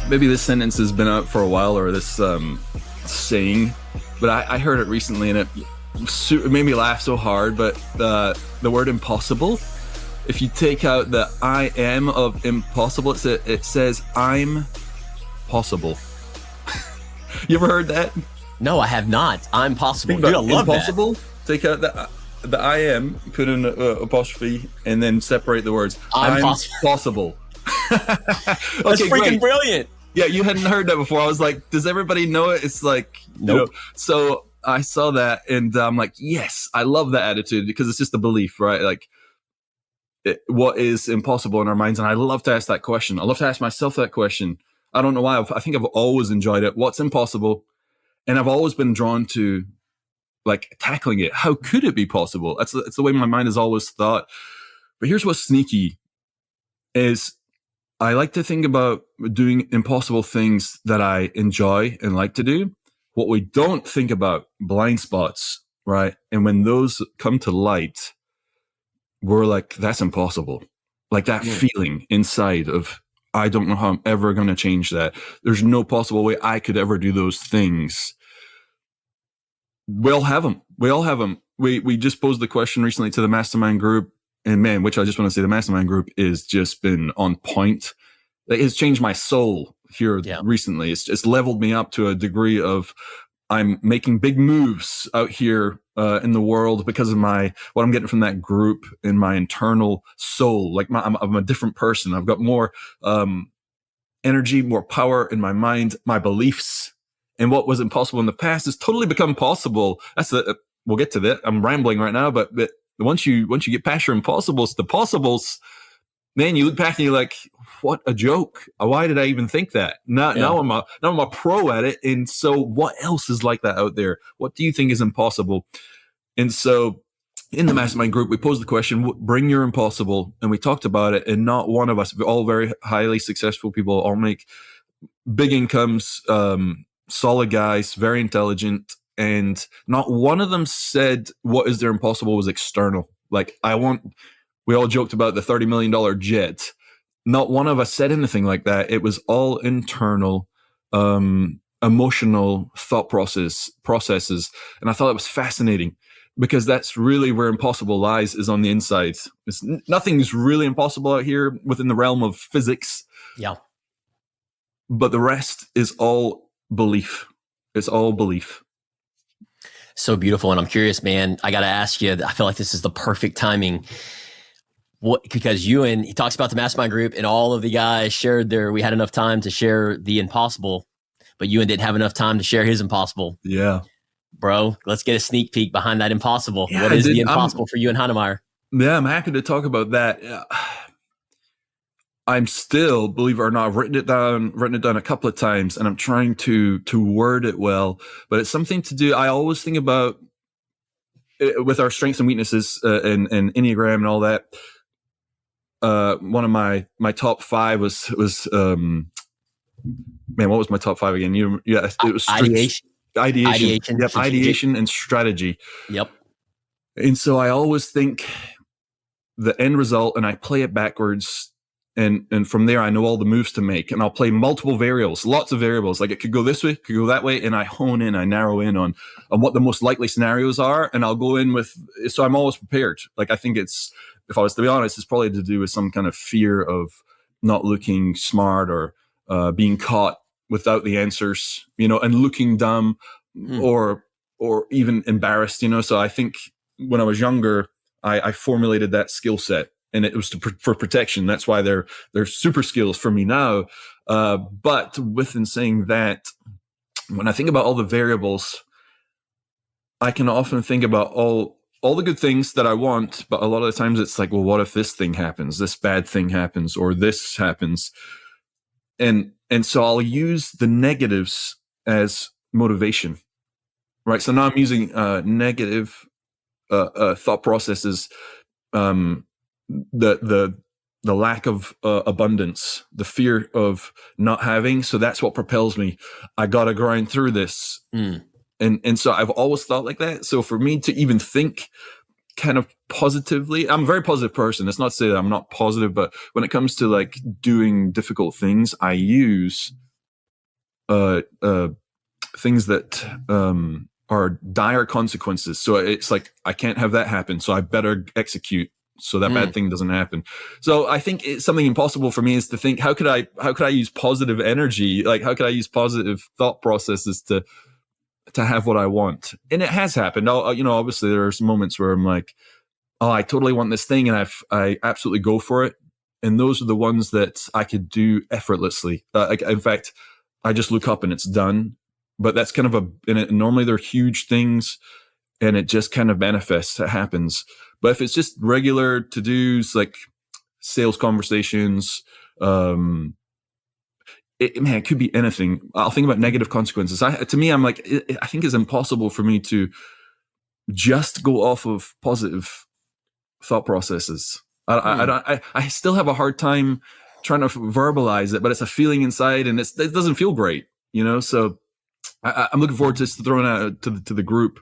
maybe this sentence has been out for a while, or this saying, but I heard it recently and it made me laugh so hard. But the word impossible, if you take out the I am of impossible, it says I'm possible. You ever heard that? No, I have not. I'm possible. Dude, I love impossible. That. Take out the I am, put in an apostrophe, and then separate the words. I'm possible. That's freaking brilliant. Yeah, you hadn't heard that before. I was like, does everybody know it? It's like, nope. So I saw that and I'm like, yes, I love that attitude, because it's just a belief, right? Like, what is impossible in our minds? And I love to ask that question. I love to ask myself that question. I don't know why. I think I've always enjoyed it. What's impossible? And I've always been drawn to like tackling it. How could it be possible? That's the way my mind has always thought. But here's what's sneaky is I like to think about doing impossible things that I enjoy and like to do. What we don't think about, blind spots, right? And when those come to light, we're like, that's impossible. Like that feeling inside of, I don't know how I'm ever going to change that. There's no possible way I could ever do those things. We all have them. We just posed the question recently to the mastermind group, and man, which I just want to say, the mastermind group is just been on point. It has changed my soul here recently. It's leveled me up to a degree of I'm making big moves out here in the world because of what I'm getting from that group and my internal soul. Like I'm a different person. I've got more energy, more power in my mind, my beliefs. And what was impossible in the past has totally become possible. We'll get to that. I'm rambling right now, but once you get past your impossibles, the possibles, man, you look back and you're like, what a joke. Why did I even think that? Now I'm a pro at it. And so what else is like that out there? What do you think is impossible? And so in the mastermind group, we posed the question, bring your impossible. And we talked about it. And not one of us, all very highly successful people, all make big incomes, solid guys, very intelligent. And not one of them said what is their impossible was external. Like we all joked about the $30 million jet. Not one of us said anything like that. It was all internal, emotional thought processes. And I thought it was fascinating, because that's really where impossible lies, is on the inside. Nothing's really impossible out here within the realm of physics. Yeah. But the rest is all belief. It's all belief. So beautiful. And I'm curious, man, I got to ask you, I feel like this is the perfect timing. Because he talks about the mastermind group and all of the guys we had enough time to share the impossible, but Ewan didn't have enough time to share his impossible. Yeah. Bro, let's get a sneak peek behind that impossible. Yeah, what is the impossible for Ewan Heinemeier? Yeah, I'm happy to talk about that. I'm still, believe it or not, I've written it down a couple of times, and I'm trying to word it well, but it's something to do. I always think about with our strengths and weaknesses and Enneagram and all that. One of my top 5 was man, what was my top 5 again? It was ideation. Yep, ideation and strategy. Yep. And so I always think the end result, and I play it backwards. And from there, I know all the moves to make, and I'll play multiple variables, lots of variables. Like it could go this way, it could go that way. And I narrow in on what the most likely scenarios are. And I'll go in so I'm always prepared. Like, I think if I was to be honest, it's probably to do with some kind of fear of not looking smart or being caught without the answers, and looking dumb or even embarrassed, So I think when I was younger, I formulated that skill set. And it was for protection. That's why they're super skills for me now. But within saying that, when I think about all the variables, I can often think about all the good things that I want. But a lot of the times it's like, well, what if this thing happens? This bad thing happens, or this happens. And so I'll use the negatives as motivation, right? So now I'm using negative thought processes, the lack of abundance, the fear of not having. So that's what propels me. I got to grind through this. And so I've always thought like that. So for me to even think kind of positively, I'm a very positive person. It's not to say that I'm not positive, but when it comes to like doing difficult things, I use things that are dire consequences. So it's like, I can't have that happen, so I better execute so that bad thing doesn't happen. So I think it's something impossible for me is to think, how could I use positive energy? Like, how could I use positive thought processes to have what I want? And it has happened. Obviously there's moments where I'm like, oh, I totally want this thing, and I absolutely go for it. And those are the ones that I could do effortlessly. In fact, I just look up and it's done. But that's kind of normally they're huge things, and it just kind of manifests. It happens. But if it's just regular to-dos like sales conversations, it could be anything. I'll think about negative consequences. To me, I'm like, I think it's impossible for me to just go off of positive thought processes. I still have a hard time trying to verbalize it, but it's a feeling inside, and it doesn't feel great, So I'm looking forward to throwing out to the group,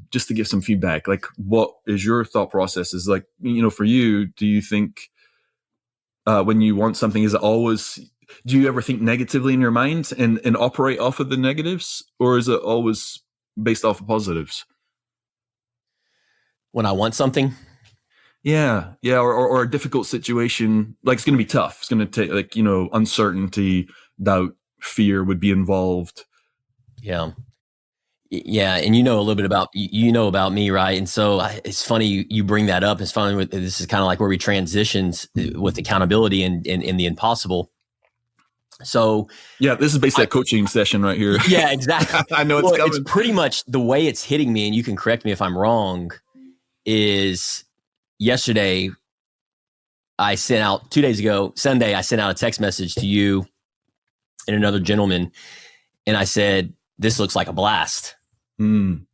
just to give some feedback. Like, what is your thought processes? Like, for you, do you think when you want something, do you ever think negatively in your mind and operate off of the negatives, or is it always based off of positives? When I want something? Yeah. Or a difficult situation, like it's going to be tough. It's going to take uncertainty, doubt, fear would be involved. Yeah. And a little bit about, about me, right? And so it's funny you bring that up. It's funny, this is kind of like where we transitions with accountability and the impossible. So yeah, this is basically a coaching session right here. Yeah, exactly. I know it's coming. It's pretty much the way it's hitting me, and you can correct me if I'm wrong, is yesterday I sent out 2 days ago, Sunday, I sent out a text message to you and another gentleman. And I said, this looks like a blast. And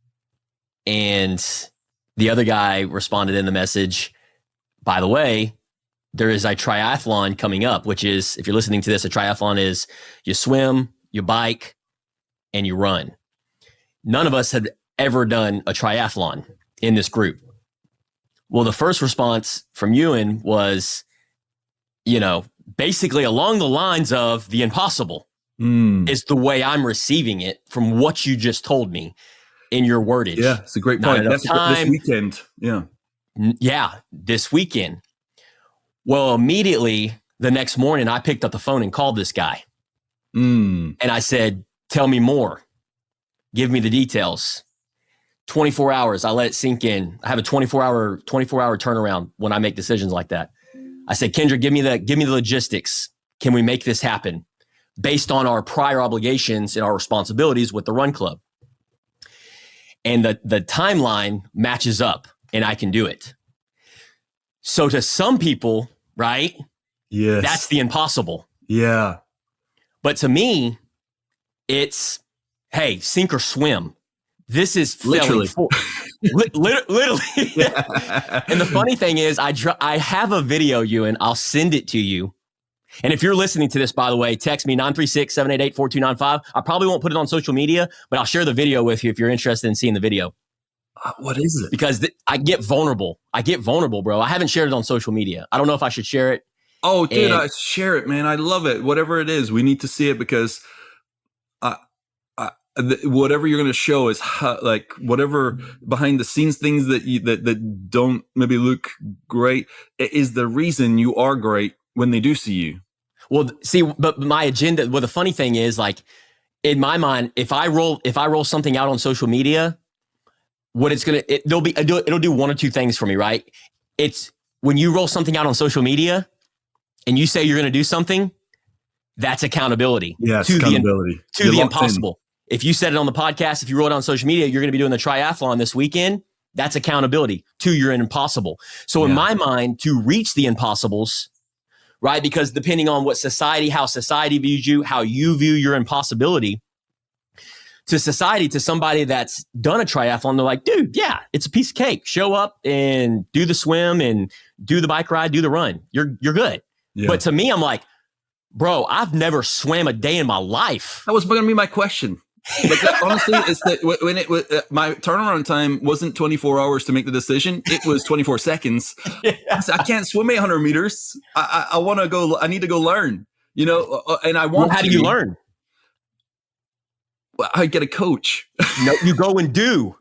the other guy responded in the message, by the way, there is a triathlon coming up, which is, if you're listening to this, a triathlon is you swim, you bike, and you run. None of us had ever done a triathlon in this group. Well, the first response from Ewan was, basically along the lines of the impossible is the way I'm receiving it from what you just told me in your wordage. Yeah, it's a great point. That's this weekend. Yeah. Yeah, this weekend. Well, immediately the next morning, I picked up the phone and called this guy. And I said, tell me more. Give me the details. 24 hours. I let it sink in. I have a 24-hour turnaround when I make decisions like that. I said, Kendra, give me the logistics. Can we make this happen based on our prior obligations and our responsibilities with the run club? And the timeline matches up, and I can do it. So to some people, right? Yes. That's the impossible. Yeah. But to me, it's, hey, sink or swim. This is literally. Literally. Yeah. And the funny thing is, I have a video, Ewan. I'll send it to you. And if you're listening to this, by the way, text me 936-788-4295. I probably won't put it on social media, but I'll share the video with you if you're interested in seeing the video. What is it? Because I get vulnerable. Bro. I haven't shared it on social media. I don't know if I should share it. Oh, dude, share it, man. I love it. Whatever it is, we need to see it, because whatever you're going to show is like whatever behind the scenes things that don't maybe look great is the reason you are great when they do see you. Well, see, but my agenda. Well, the funny thing is, like, in my mind, if I roll something out on social media, it'll do one or two things for me, right? It's when you roll something out on social media and you say you're going to do something, that's accountability. Yeah, accountability to the impossible. If you said it on the podcast, if you roll it on social media, you're going to be doing the triathlon this weekend. That's accountability to your impossible. So in my mind, to reach the impossibles, right? Because depending on how society views you, how you view your impossibility, to society, to somebody that's done a triathlon, they're like, dude, yeah, it's a piece of cake. Show up and do the swim and do the bike ride, do the run. You're good. Yeah. But to me, I'm like, bro, I've never swam a day in my life. That was going to be my question. Like, honestly, it's that when my turnaround time wasn't 24 hours to make the decision, it was 24 seconds. Yeah. I can't swim 800 meters. I want to go. I need to go learn. And I want. How do you learn? I get a coach. No, you go and do.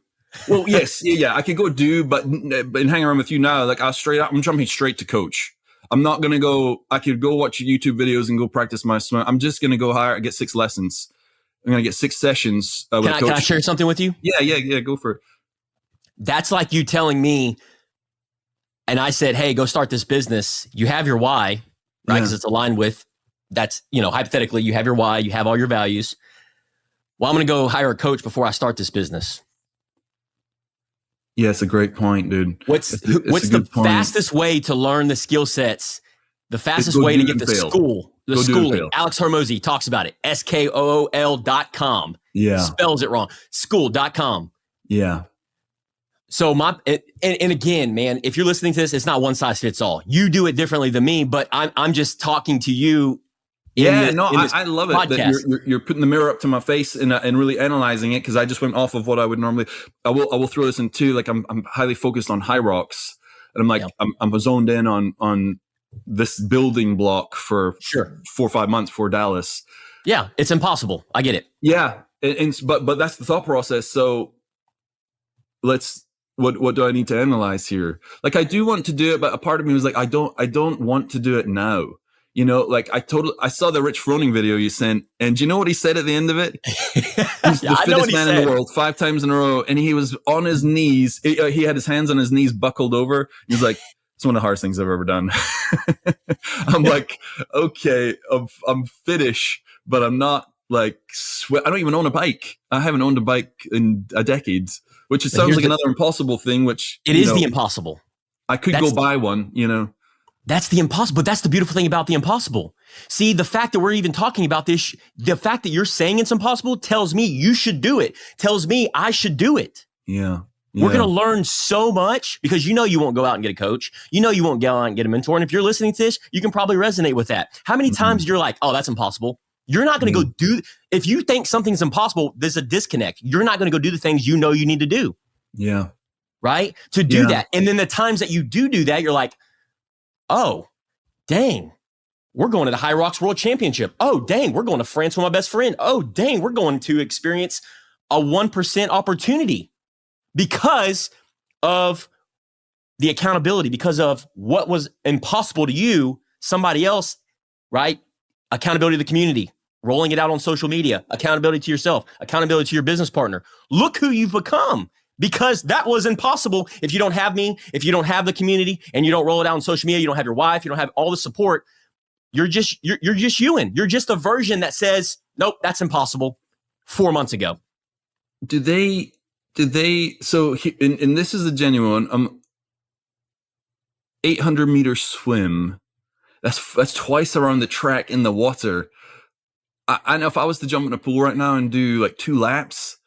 Well, yes, yeah. I could go do, but hang around with you now, like I'm jumping straight to coach. I'm not gonna go. I could go watch YouTube videos and go practice my swim. I'm just gonna go hire, get 6 lessons. I'm gonna get 6 sessions with a coach. Can I share something with you? Yeah. Go for it. That's like you telling me, and I said, "Hey, go start this business." You have your why, right? Because it's aligned with that's, hypothetically, you have your why, you have all your values. Well, I'm gonna go hire a coach before I start this business. Yeah, it's a great point, dude. What's the fastest way to learn the skill sets? The fastest way to get the schooling. Alex Hormozy talks about it. SKOOL.com. Yeah. Spells it wrong. School.com. Yeah. So and again, man, if you're listening to this, it's not one size fits all. You do it differently than me, but I'm just talking to you. I love it that you're putting the mirror up to my face and really analyzing it, because I just went off of what I would normally. I will throw this in too. Like I'm highly focused on high rocks, and I'm like I'm zoned in on this building block for 4 or 5 months for Dallas. Yeah, it's impossible. I get it. Yeah, but that's the thought process. So what do I need to analyze here? Like I do want to do it, but a part of me was like I don't want to do it now. Like I saw the Rich Froning video you sent, and do you know what he said at the end of it? He's the fittest man in the world 5 times in a row, and he was on his knees. He had his hands on his knees, buckled over. He's like, "It's one of the hardest things I've ever done." I'm like, okay, I'm fittish, but I'm not like I don't even own a bike. I haven't owned a bike in a decade, which sounds like another impossible thing. Which it is the impossible. I could go buy one, That's the impossible. But that's the beautiful thing about the impossible. See, the fact that we're even talking about this, the fact that you're saying it's impossible tells me you should do it, tells me I should do it. Yeah. We're going to learn so much, because you won't go out and get a coach. You won't go out and get a mentor. And if you're listening to this, you can probably resonate with that. How many times you're like, oh, that's impossible. You're not going to go do, if you think something's impossible, there's a disconnect. You're not going to go do the things you need to do. Yeah. Right? To do that. And then the times that you do that, you're like, oh, dang, we're going to the High Rocks World Championship. Oh, dang, we're going to France with my best friend. Oh, dang, we're going to experience a 1% opportunity because of the accountability, because of what was impossible to you, somebody else, right? Accountability to the community, rolling it out on social media, accountability to yourself, accountability to your business partner. Look who you've become. Because that was impossible if you don't have me, if you don't have the community, and you don't roll it out on social media, you don't have your wife, you don't have all the support. You're just youing. You're just a version that says, nope, that's impossible 4 months ago. Did they, so, and this is a genuine, 800 meter swim. That's twice around the track in the water. I know if I was to jump in a pool right now and do like 2 laps,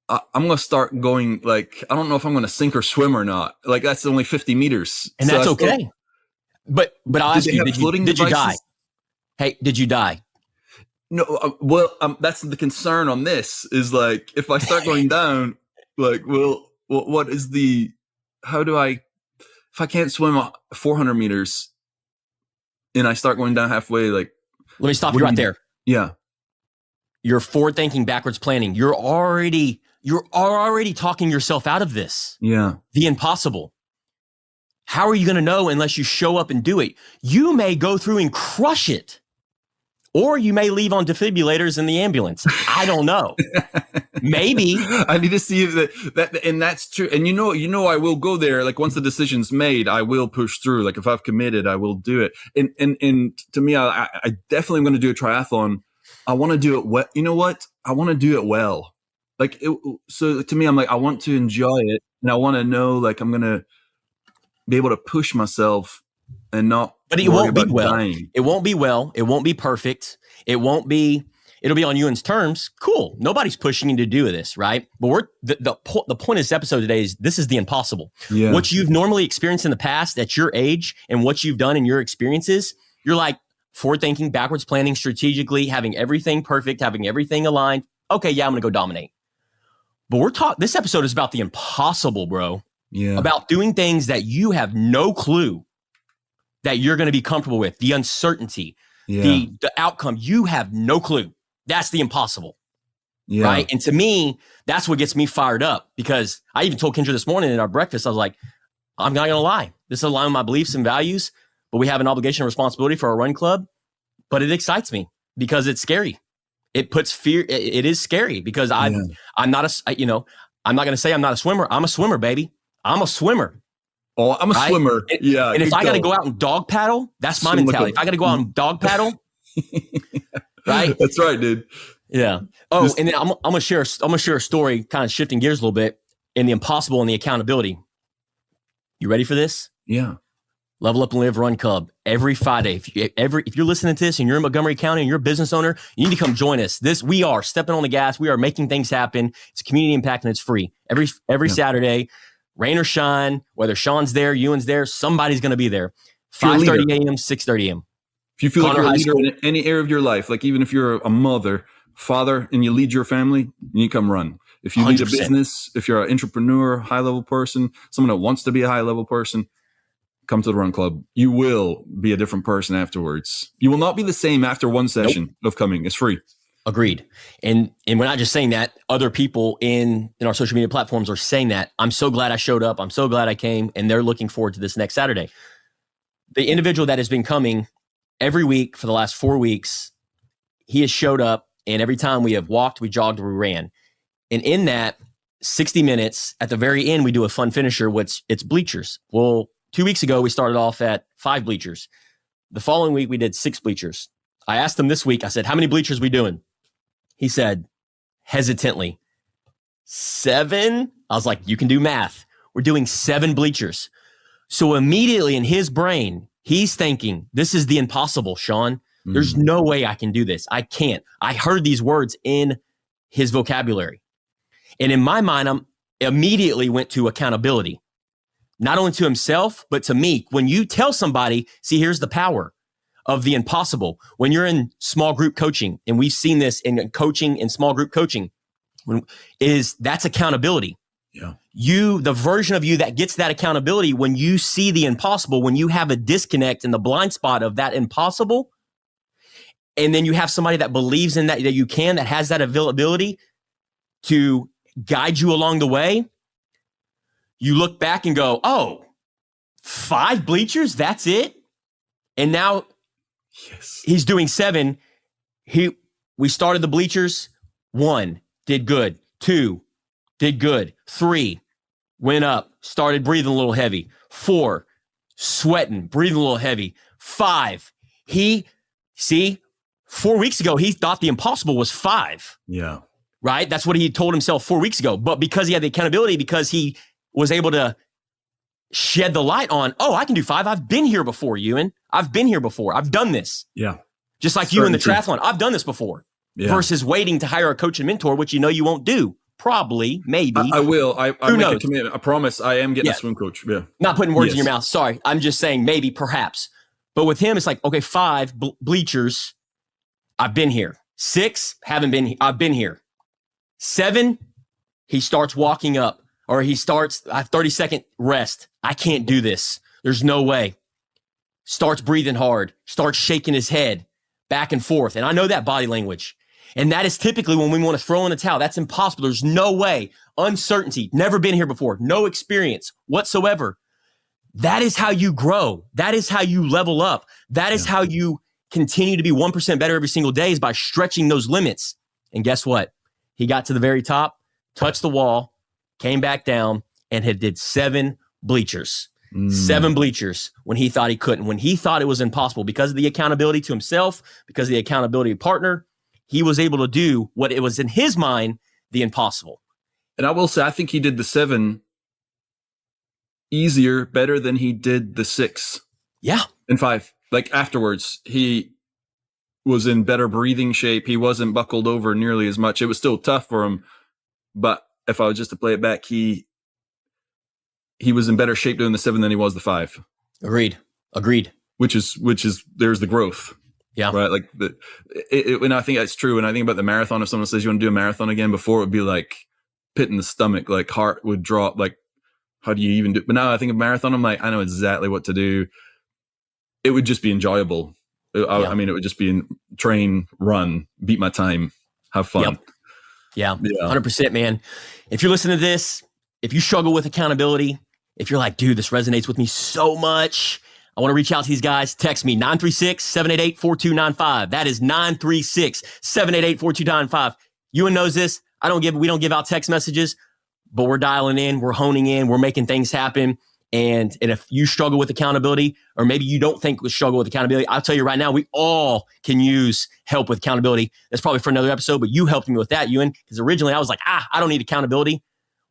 I'm going to start going like, I don't know if I'm going to sink or swim or not. Like that's only 50 meters. And so that's okay. But I'll ask you, did you die? Hey, did you die? No. That's the concern on this is like, if I start going down, like, what is if I can't swim 400 meters and I start going down halfway, like. Let me stop you right there. Yeah. You're forward thinking, backwards planning. You're already talking yourself out of this. Yeah. The impossible. How are you going to know unless you show up and do it? You may go through and crush it, or you may leave on defibrillators in the ambulance. I don't know. Maybe. I need to see that, and that's true. And I will go there. Like once the decision's made, I will push through. Like if I've committed, I will do it. And to me, I definitely am going to do a triathlon. I want to do it well. You know what? I want to do it well. So to me, I'm like, I want to enjoy it, and I want to know, like, I'm going to be able to push myself and not. But it won't be well. Dying. It won't be well. It won't be perfect. It'll be on you in terms. Cool. Nobody's pushing you to do this, right? But the point of this episode today is this is the impossible. Yeah. What you've normally experienced in the past at your age and what you've done in your experiences, you're like forward thinking, backwards planning, strategically, having everything perfect, having everything aligned. Okay, yeah, I'm going to go dominate. But this episode is about the impossible, bro. Yeah. About doing things that you have no clue that you're going to be comfortable with, the uncertainty, the outcome. You have no clue. That's the impossible. Yeah. Right. And to me, that's what gets me fired up, because I even told Kendra this morning in our breakfast, I was like, I'm not going to lie. This is aligned with my beliefs and values, but we have an obligation and responsibility for our run club. But it excites me because it's scary. It puts fear. It is scary because I'm not I'm not going to say I'm not a swimmer. I'm a swimmer, baby. I'm a swimmer. Oh, I'm a swimmer. And if I got to go out and dog paddle, that's my mentality. If I got to go out and dog paddle, right? That's right, dude. Yeah. Oh, and then I'm gonna share a story, kind of shifting gears a little bit, in the impossible and the accountability. You ready for this? Yeah. Level Up and Live Run Club every Friday. If you're listening to this and you're in Montgomery County and you're a business owner, you need to come join us. We are stepping on the gas. We are making things happen. It's a community impact and it's free. Every Saturday, rain or shine, whether Sean's there, Ewan's there, somebody's going to be there. 5:30 a.m., 6:30 a.m. If you feel like you're a leader in any area of your life, like even if you're a mother, father, and you lead your family, you come run. If you lead a 100%. business, if you're an entrepreneur, high-level person, someone that wants to be a high-level person, come to the Run Club. You will be a different person afterwards. You will not be the same after one session of coming. It's free. Agreed. And we're not just saying that. Other people in our social media platforms are saying that. I'm so glad I showed up. I'm so glad I came. And they're looking forward to this next Saturday. The individual that has been coming every week for the last 4 weeks, he has showed up. And every time we have walked, we jogged, or we ran. And in that 60 minutes, at the very end, we do a fun finisher, which it's bleachers. Well, 2 weeks ago, we started off at 5 bleachers. The following week, we did 6 bleachers. I asked him this week, I said, how many bleachers are we doing? He said, hesitantly, 7. I was like, you can do math. We're doing 7 bleachers. So immediately in his brain, he's thinking, this is the impossible, Sean. There's no way I can do this. I can't. I heard these words in his vocabulary. And in my mind, I'm immediately went to accountability. Not only to himself, but to me. When you tell somebody, see, here's the power of the impossible. When you're in small group coaching, and we've seen this in coaching and small group coaching, that's accountability. Yeah. The version of you that gets that accountability, when you see the impossible, when you have a disconnect in the blind spot of that impossible, and then you have somebody that believes in that you can, that has that availability to guide you along the way, you look back and go, oh, 5 bleachers, that's it? And now he's doing 7. We started the bleachers. 1, did good. 2, did good. 3, went up, started breathing a little heavy. 4, sweating, breathing a little heavy. 5, 4 weeks ago, he thought the impossible was 5. Yeah. Right? That's what he told himself 4 weeks ago. But because he had the accountability, because he was able to shed the light on, oh, I can do 5. I've been here before, Ewan. I've been here before. I've done this. Yeah. Just like you in the triathlon. I've done this before. Yeah. Versus waiting to hire a coach and mentor, which you won't do. Probably, maybe. I will. I Who make knows? a commitment. I promise I am getting a swim coach. Yeah. Not putting words in your mouth. Sorry. I'm just saying maybe, perhaps. But with him, it's like, okay, 5 bleachers. I've been here. 6, haven't been here. I've been here. 7, he starts walking up, or he starts a 30-second rest. I can't do this. There's no way. Starts breathing hard, starts shaking his head back and forth. And I know that body language. And that is typically when we want to throw in the towel. That's impossible. There's no way. Uncertainty. Never been here before. No experience whatsoever. That is how you grow. That is how you level up. That is how you continue to be 1% better every single day, is by stretching those limits. And guess what? He got to the very top, touched the wall, came back down, and did 7 bleachers. 7 bleachers when he thought he couldn't, when he thought it was impossible. Because of the accountability to himself, because of the accountability partner, he was able to do what it was in his mind, the impossible. And I will say, I think he did the 7 easier, better than he did the 6. Yeah. And 5. Like afterwards, he was in better breathing shape. He wasn't buckled over nearly as much. It was still tough for him. But if I was just to play it back, he was in better shape doing the 7 than he was the 5. Agreed. Which is there's the growth. Yeah. Right. Like and I think that's true. And I think about the marathon. If someone says you want to do a marathon again, before it would be like pit in the stomach, like heart would drop. Like, how do you even do it? But now I think of marathon, I'm like, I know exactly what to do. It would just be enjoyable. I mean, it would just be train, run, beat my time, have fun. Yep. Yeah, Yeah. 100%, man. If you're listening to this, if you struggle with accountability, if you're like, dude, this resonates with me so much, I want to reach out to these guys. Text me 936-788-4295. That is 936-788-4295. Ewan knows this. We don't give out text messages, but we're dialing in, we're honing in, we're making things happen. And if you struggle with accountability, or maybe you don't think we struggle with accountability, I'll tell you right now, we all can use help with accountability. That's probably for another episode, but you helped me with that, Ewan, because originally I was like, I don't need accountability.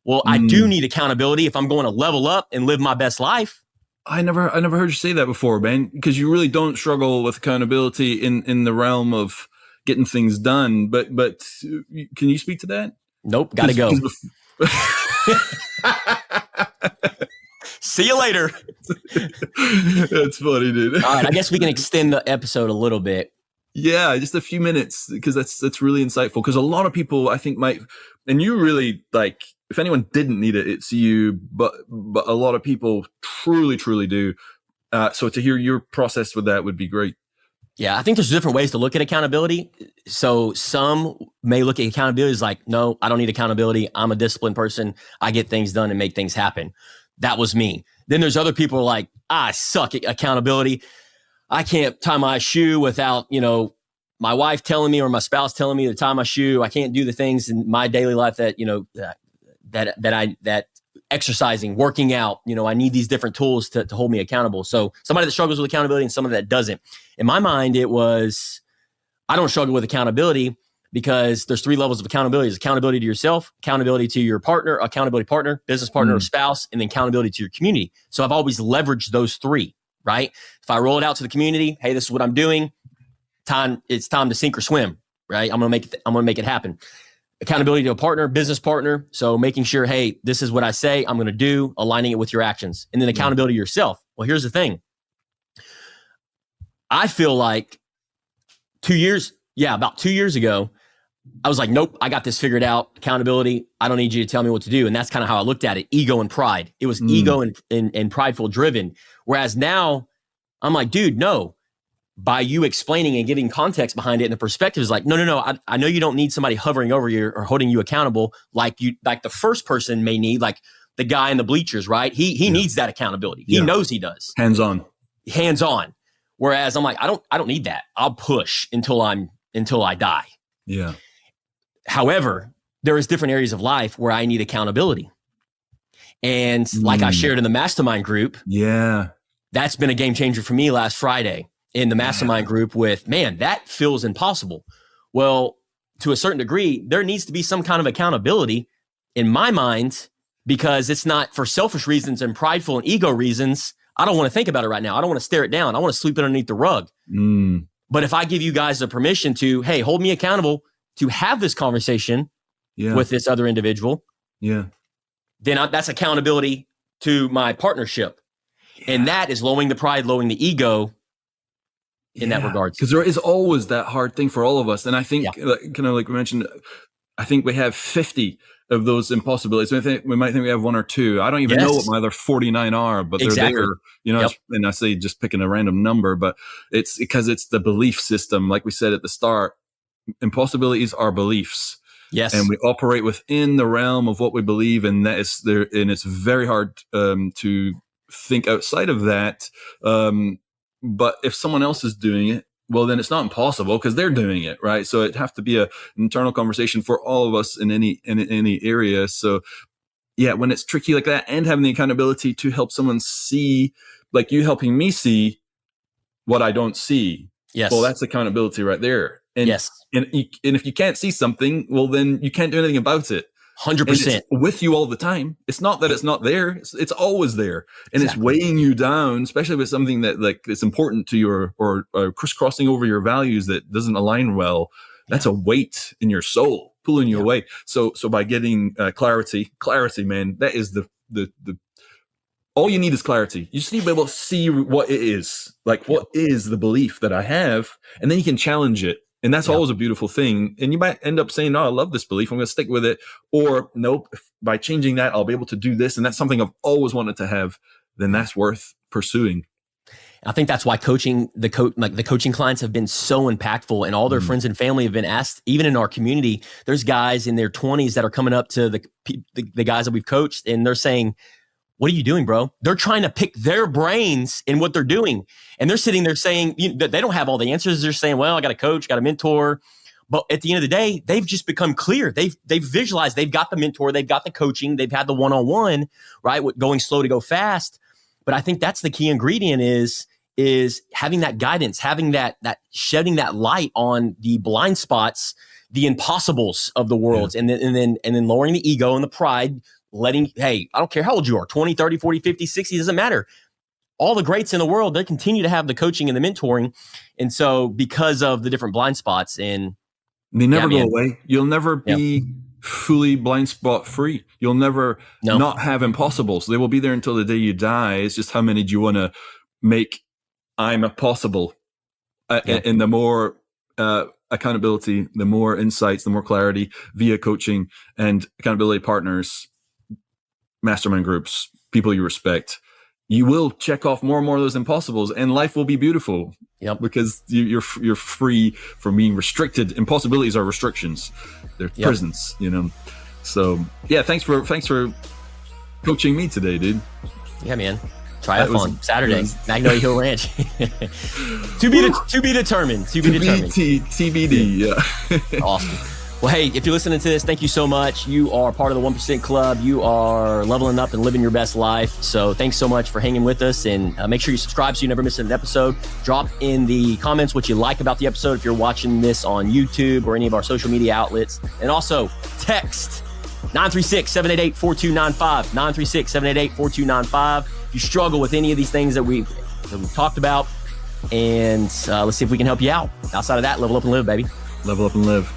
Well, I do need accountability if I'm going to level up and live my best life. I never heard you say that before, man, because you really don't struggle with accountability in the realm of getting things done. But can you speak to that? Nope, gotta go. See you later. That's funny, dude. All right, I guess we can extend the episode a little bit. Yeah, just a few minutes, because that's really insightful. Because a lot of people, I think, might, and you really, like, if anyone didn't need it, it's you. But a lot of people truly do. So to hear your process with that would be great. Yeah, I think there's different ways to look at accountability. So some may look at accountability as like, no, I don't need accountability. I'm a disciplined person. I get things done and make things happen. That was me. Then there's other people who are like, I suck at accountability. I can't tie my shoe without, my wife telling me or my spouse telling me to tie my shoe. I can't do the things in my daily life that, that exercising, working out, I need these different tools to hold me accountable. So somebody that struggles with accountability and somebody that doesn't. In my mind, it was, I don't struggle with accountability because there's 3 levels of accountability. There's accountability to yourself, accountability to your partner, accountability partner, business partner or spouse, and then accountability to your community. So I've always leveraged those 3, right? If I roll it out to the community, hey, this is what I'm doing. It's time to sink or swim, right? I'm going to make it happen. Accountability to a partner, business partner. So making sure, hey, this is what I say I'm going to do, aligning it with your actions. And then accountability to yourself. Well, here's the thing. I feel like about 2 years ago, I was like, nope, I got this figured out. Accountability. I don't need you to tell me what to do. And that's kind of how I looked at it. Ego and pride. It was ego and prideful driven. Whereas now I'm like, dude, no. By you explaining and giving context behind it and the perspective is like, no. I know you don't need somebody hovering over you or holding you accountable like the first person may need, like the guy in the bleachers, right? He needs that accountability. He knows he does. Hands on. Whereas I'm like, I don't need that. I'll push until I die. Yeah. However, there is different areas of life where I need accountability. And like I shared in the mastermind group, that's been a game changer for me last Friday in the mastermind group with, man, that feels impossible. Well, to a certain degree, there needs to be some kind of accountability in my mind, because it's not for selfish reasons and prideful and ego reasons. I don't want to think about it right now. I don't want to stare it down. I want to sweep it underneath the rug. But if I give you guys the permission to, hey, hold me accountable to have this conversation with this other individual, then that's accountability to my partnership. And that is lowering the pride, lowering the ego in that regard. Because there is always that hard thing for all of us. And I think, kind of like we mentioned, I think we have 50 of those impossibilities. We might think we have 1 or 2. I don't even know what my other 49 are, but they're there. And I say just picking a random number, but it's because it's the belief system. Like we said at the start, impossibilities are beliefs. Yes. And we operate within the realm of what we believe, and that is there. And it's very hard to think outside of that. But if someone else is doing it, well, then it's not impossible because they're doing it, right? So it'd have to be an internal conversation for all of us in any area. So yeah, when it's tricky like that, and having the accountability to help someone see, like you helping me see what I don't see. Yes. Well, that's accountability right there. And, and if you can't see something, well, then you can't do anything about it. 100%. With you all the time. It's not that it's not there. It's always there. And it's weighing you down, especially with something that like it's important to you or crisscrossing over your values that doesn't align well. That's a weight in your soul pulling you away. So by getting clarity, man, that is the all you need is clarity. You just need to be able to see what it is. Like, what is the belief that I have? And then you can challenge it. And that's always a beautiful thing. And you might end up saying, oh, I love this belief, I'm going to stick with it. Or nope, by changing that, I'll be able to do this. And that's something I've always wanted to have. Then that's worth pursuing. I think that's why coaching, the coaching clients have been so impactful, and all their friends and family have been asked, even in our community, there's guys in their 20s that are coming up to the guys that we've coached, and they're saying, what are you doing, bro? They're trying to pick their brains in what they're doing. And they're sitting there saying that they don't have all the answers. They're saying, well, I got a coach, got a mentor. But at the end of the day, they've just become clear. They've visualized, they've got the mentor, they've got the coaching, they've had the one-on-one, right? With going slow to go fast. But I think that's the key ingredient is having that guidance, having that shedding that light on the blind spots, the impossibles of the world, and then lowering the ego and the pride, hey, I don't care how old you are, 20, 30, 40, 50, 60, doesn't matter. All the greats in the world, they continue to have the coaching and the mentoring. And so because of the different blind spots, and they never go away. You'll never be fully blind spot free. You'll never not have impossibles. They will be there until the day you die. It's just how many do you want to make I'm a possible? And the more accountability, the more insights, the more clarity via coaching and accountability partners, mastermind groups, people you respect, you will check off more and more of those impossibles, and life will be beautiful. Yep. Because you're free from being restricted. Impossibilities are restrictions; they're prisons. So thanks for coaching me today, dude. Yeah, man. Triathlon Saturday, Magnolia Hill Ranch. to be determined. TBD. Yeah. Awesome. Well, hey, if you're listening to this, thank you so much. You are part of the 1% Club. You are leveling up and living your best life. So thanks so much for hanging with us. And make sure you subscribe so you never miss an episode. Drop in the comments what you like about the episode if you're watching this on YouTube or any of our social media outlets. And also text 936-788-4295. 936-788-4295. If you struggle with any of these things that we've talked about, and let's see if we can help you out. Outside of that, level up and live, baby. Level up and live.